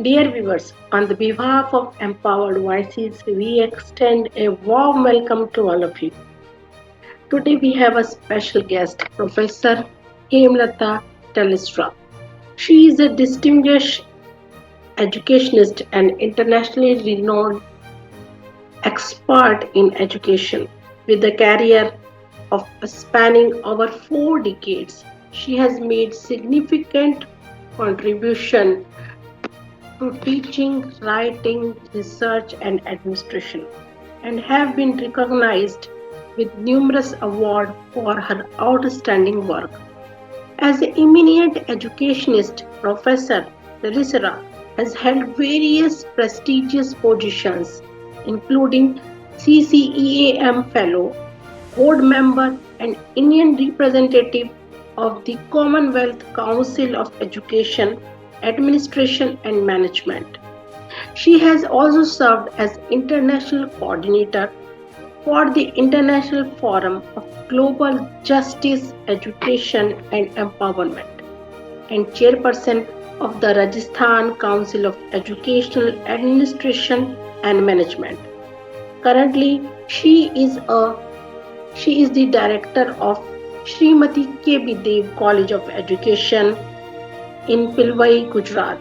Dear viewers, on the behalf of Empowered Voices, we extend a warm welcome to all of you. Today we have a special guest, Professor Hemlata Talisra. She is a distinguished educationist and internationally renowned expert in education. With a career of spanning over 4 decades, she has made significant contribution to teaching, writing, research, and administration, and have been recognized with numerous awards for her outstanding work. As an eminent educationist, Professor Teresra has held various prestigious positions, including CCEAM Fellow, Board Member, and Indian Representative of the Commonwealth Council of Education, Administration and Management. She has also served as International Coordinator for the International Forum of Global Justice, Education and Empowerment and Chairperson of the Rajasthan Council of Educational Administration and Management. Currently, she is the director of Srimati K.B. Dev College of Education in Pilwai, Gujarat.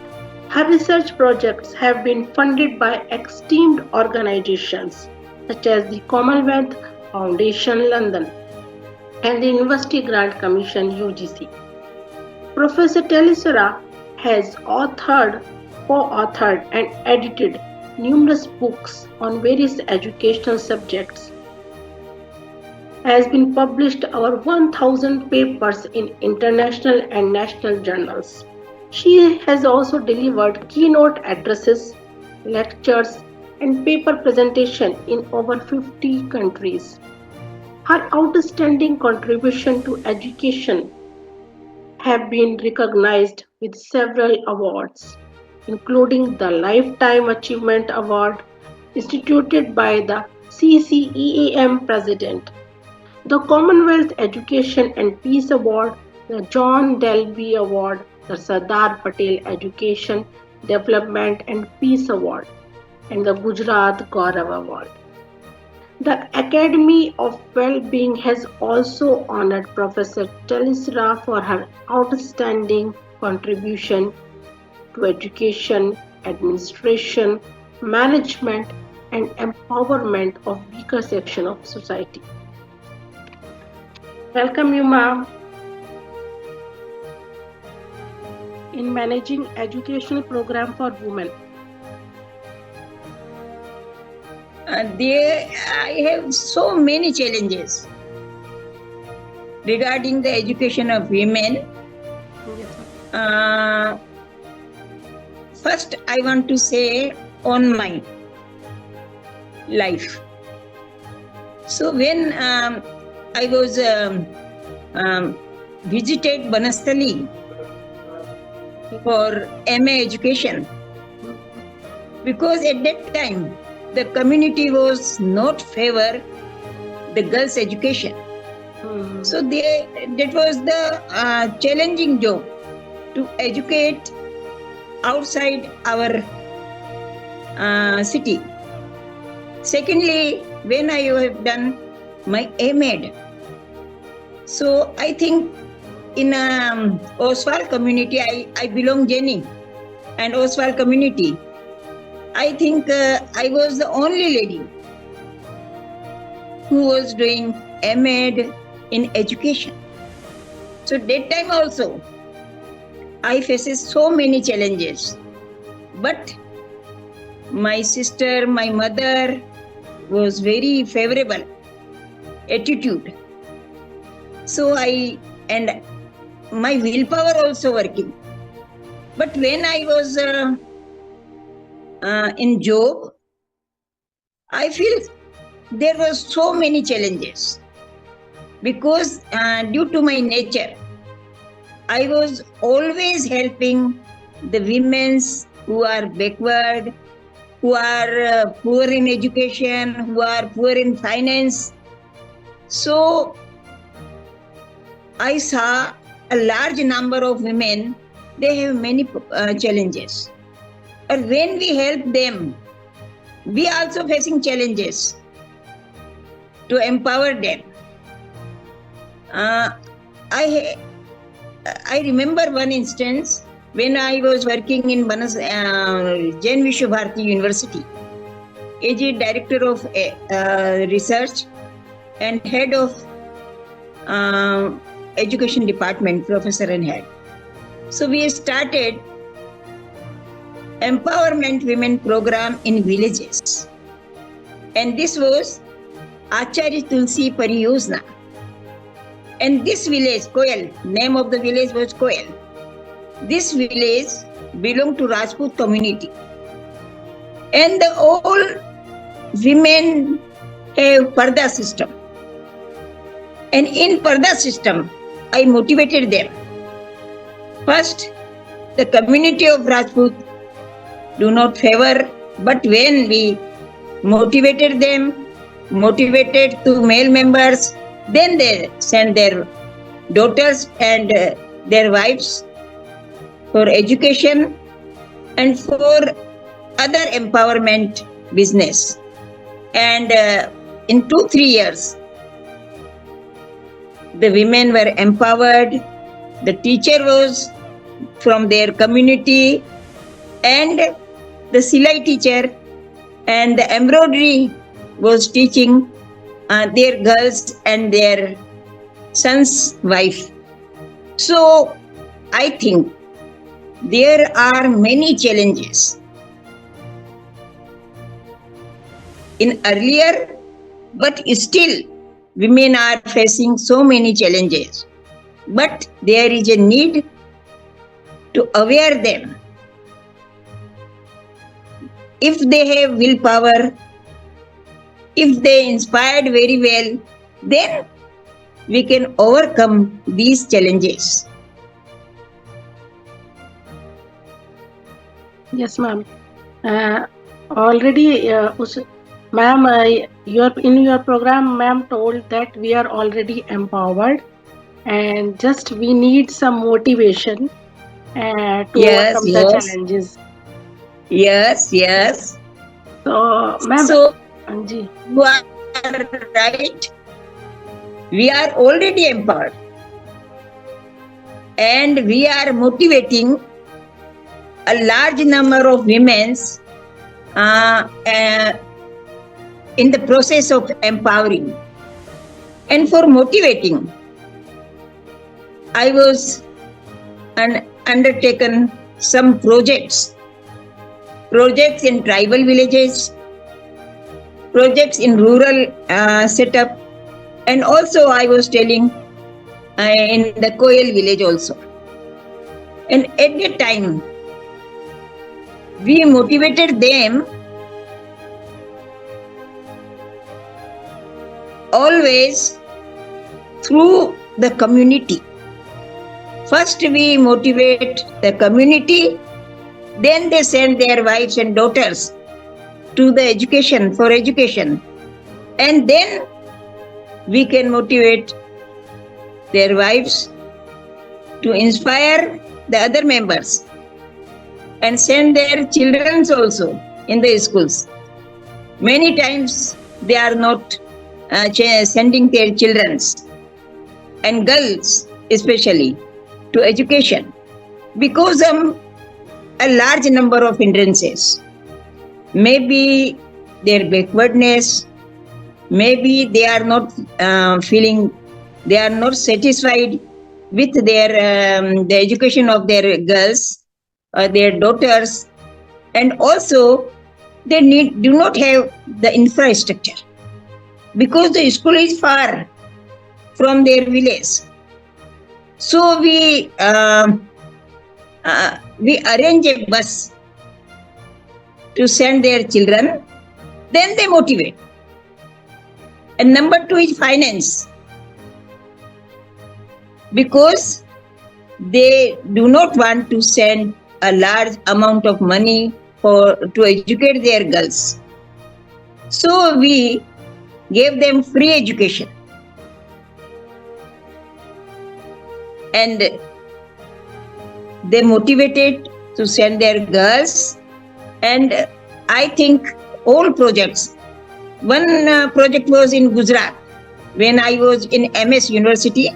Her research projects have been funded by esteemed organizations such as the Commonwealth Foundation London and the University Grant Commission UGC. Professor Telisera has co-authored, and edited numerous books on various educational subjects, has been published over 1,000 papers in international and national journals. She has also delivered keynote addresses, lectures, and paper presentation in over 50 countries. Her outstanding contribution to education have been recognized with several awards, including the Lifetime Achievement Award instituted by the CCEAM President, the Commonwealth Education and Peace Award, the John Dalby Award, the Sardar Patel Education, Development and Peace Award, and the Gujarat Gaurav Award. The Academy of Well-being has also honored Professor Talisra for her outstanding contribution to education, administration, management, and empowerment of weaker section of society. Welcome you, ma'am. In managing educational program for women. I have so many challenges regarding the education of women. First, I want to say on my life. So when I was visited Banastali for MA education, because at that time the community was not favor the girls' education. So that was the challenging job to educate outside our city. Secondly, when I have done my AMED, so I think in Oswal community, I belong Jenny and Oswal community. I think I was the only lady who was doing AMED in education. So that time also, I faced so many challenges. But my sister, my mother was very favorable attitude. So and my willpower also working. But when I was in job, I feel there were so many challenges because due to my nature, I was always helping the women who are backward, who are poor in education, who are poor in finance. So I saw a large number of women, they have many challenges. or when we help them, we are also facing challenges to empower them. Uh, I I remember one instance when I was working in Jain Vishwabharati University as a director of research and head of education department, professor and head. So we started empowerment women program in villages, and this was Acharya Tulsi Pariyojana. And this village, Koyal, name of the village was Koyal. This village belonged to Rajput community. And the all women have Parda system. And in Parda system, I motivated them. First, the community of Rajput do not favor, but when we motivated them, motivated to male members, then they send their daughters and their wives for education and for other empowerment business. And in 2-3 years, the women were empowered, the teacher was from their community, and the Silai teacher and the embroidery was teaching their girls and their son's wife. So I think there are many challenges. In earlier, but still women are facing so many challenges. But there is a need to aware them. If they have willpower, if they inspired very well, then we can overcome these challenges. Yes, ma'am. Already, ma'am, in your program, ma'am told that we are already empowered, and just we need some motivation to overcome the challenges. Yes. So, ma'am. So, Anji. you are right. We are already empowered. And we are motivating a large number of women in the process of empowering. And for motivating, I was undertaken some projects in tribal villages, projects in rural setup, and also I was telling in the Koyal village also. And at that time, we motivated them always through the community. First we motivate the community, then they send their wives and daughters to the education, and then we can motivate their wives to inspire the other members and send their children also in the schools. Many times they are not sending their children and girls especially to education because of a large number of hindrances. Maybe their backwardness, maybe they are not they are not satisfied with their the education of their girls or their daughters, and also they do not have the infrastructure because the school is far from their village. So we arrange a bus to send their children, then they motivate. And number 2 is finance, because they do not want to send a large amount of money to educate their girls. So we gave them free education. And they motivated to send their girls And I think all projects. One project was in Gujarat when I was in MS University.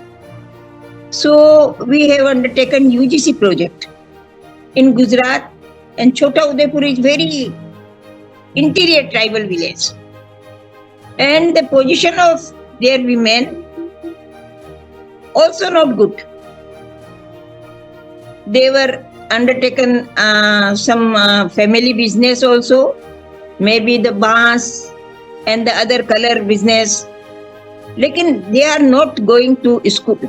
So we have undertaken UGC project in Gujarat, and Chota Udaipur is very interior tribal village. And the position of their women also not good. They were undertaken some family business also, maybe the bans and the other color business. Lekin they are not going to school.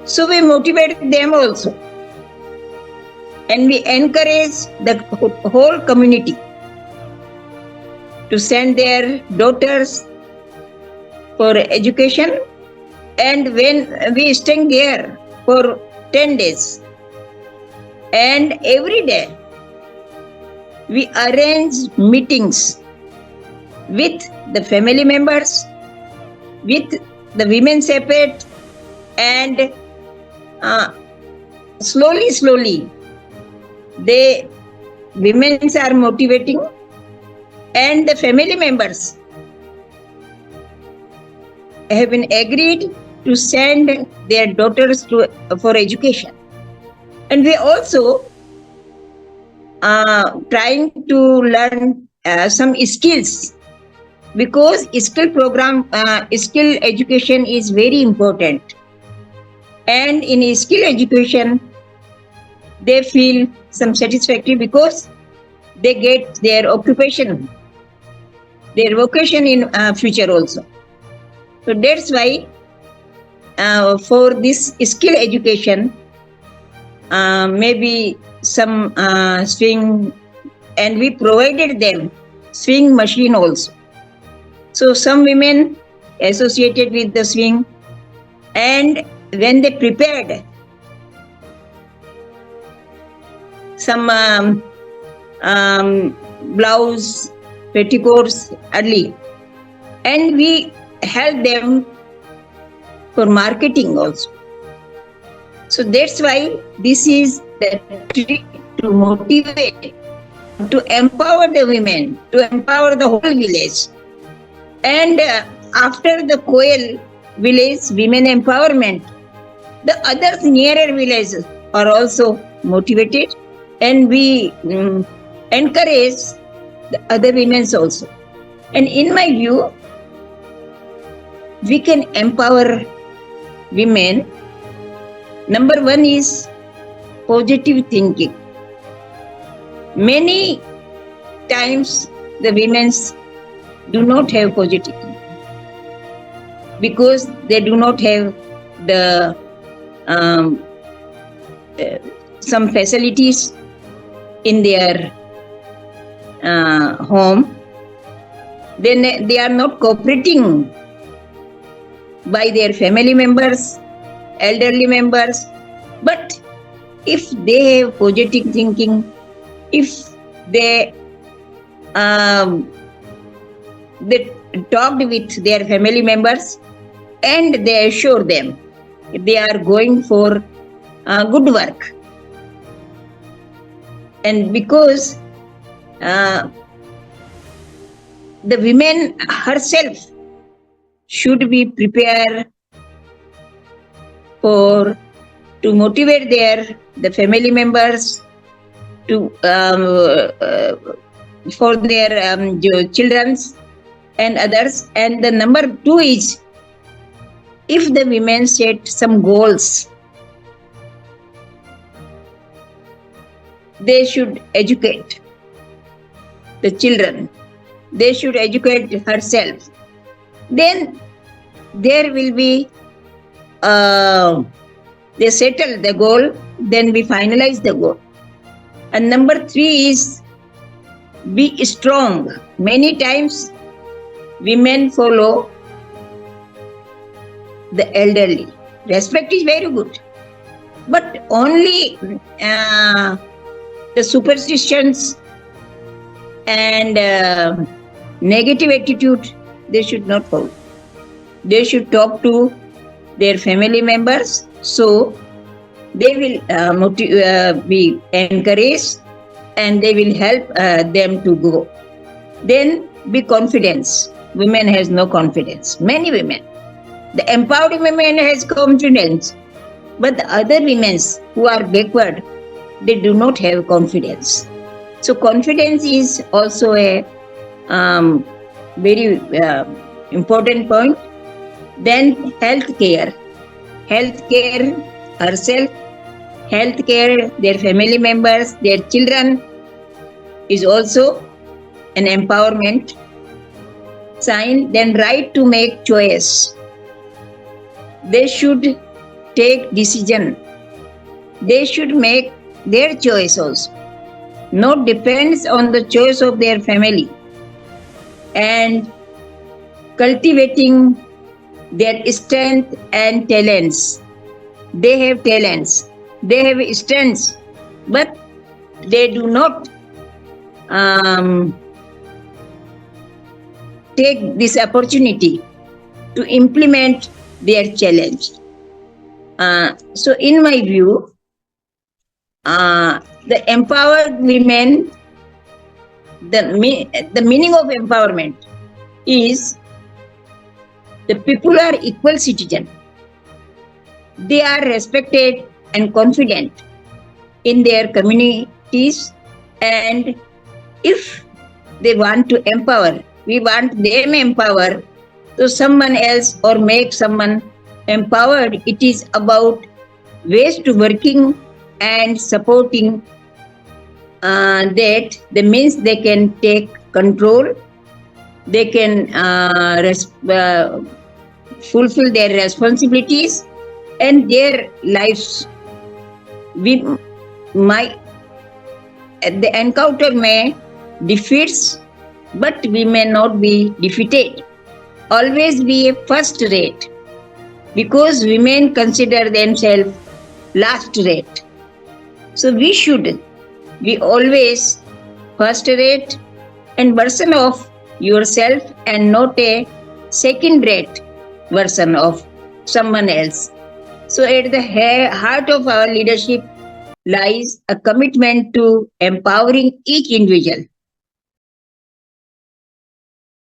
So we motivate them also. And we encourage the whole community to send their daughters for education. And when we stay there for 10 days, and every day we arrange meetings with the family members, with the women separate, and slowly the women are motivating, and the family members have been agreed to send their daughters for education. And we also trying to learn some skills, because skill education is very important. And in skill education, they feel some satisfactory because they get their occupation, their vocation in future also. So that's why for this skill education, maybe some swing, and we provided them swing machine also. So some women associated with the swing, and when they prepared some blouse, petticoats early, and we help them for marketing also. So that's why this is the trick to motivate, to empower the women, to empower the whole village. And after the Koel village women empowerment, the other nearer villages are also motivated, and we encourage the other women also. And in my view, we can empower women. Number one is positive thinking. Many times the women do not have positive thinking because they do not have the some facilities in their home. Then they are not cooperating by their family members, elderly members. But if they have positive thinking, if they talked with their family members and they assure them they are going for good work, and because the women herself should be prepared to motivate the family members to for their children and others. And the number two is, if the women set some goals, they should educate the children, they should educate herself. Then there will be they settle the goal, then we finalize the goal. And number three is, be strong. Many times women follow the elderly. Respect is very good, but only the superstitions and negative attitude they should not follow. They should talk to their family members, so they will be encouraged, and they will help them to go. Then be confidence. Women has no confidence. Many women. The empowered women has confidence, but the other women who are backward, they do not have confidence. So confidence is also a very important point. Then healthcare herself, healthcare, their family members, their children is also an empowerment sign. Then right to make choice. They should take decision. They should make their choice also. Not depends on the choice of their family. And cultivating their strength and talents. They have talents. They have strengths, but they do not take this opportunity to implement their challenge. So in my view, the empowered women, the meaning of empowerment is the people are equal citizen. They are respected and confident in their communities, and if they want to empower, we want them empower to someone else or make someone empowered. It is about ways to working and supporting that the means they can take control, they can fulfill their responsibilities and their lives. We might the encounter may defeats, but we may not be defeated. Always be a first rate, because women consider themselves last rate. So we should be always first rate and version of yourself, and not a second rate version of someone else. So at the heart of our leadership lies a commitment to empowering each individual